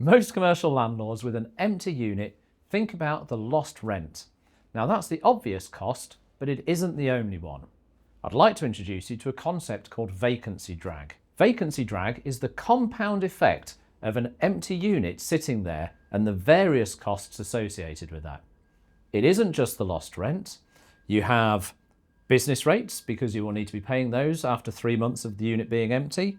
Most commercial landlords with an empty unit think about the lost rent. Now that's the obvious cost, but it isn't the only one. I'd like to introduce you to a concept called vacancy drag. Vacancy drag is the compound effect of an empty unit sitting there and the various costs associated with that. It isn't just the lost rent. You have business rates, because you will need to be paying those after 3 months of the unit being empty.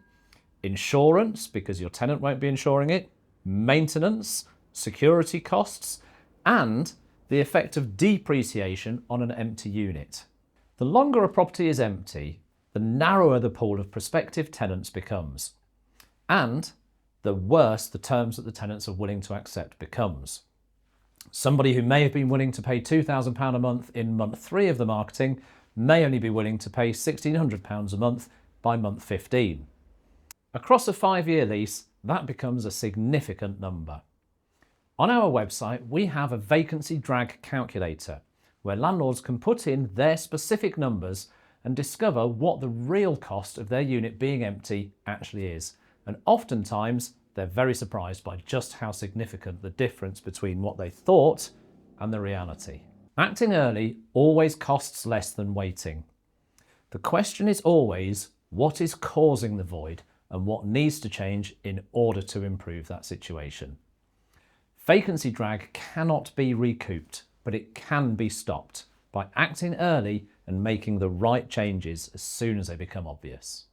Insurance, because your tenant won't be insuring it. Maintenance, security costs, and the effect of depreciation on an empty unit. The longer a property is empty, the narrower the pool of prospective tenants becomes, and the worse the terms that the tenants are willing to accept becomes. Somebody who may have been willing to pay £2,000 a month in month 3 of the marketing may only be willing to pay £1,600 a month by month 15. Across a 5-year lease, that becomes a significant number. On our website, we have a vacancy drag calculator where landlords can put in their specific numbers and discover what the real cost of their unit being empty actually is. And oftentimes, they're very surprised by just how significant the difference between what they thought and the reality. Acting early always costs less than waiting. The question is always, what is causing the void and what needs to change in order to improve that situation? Vacancy drag cannot be recouped, but it can be stopped by acting early and making the right changes as soon as they become obvious.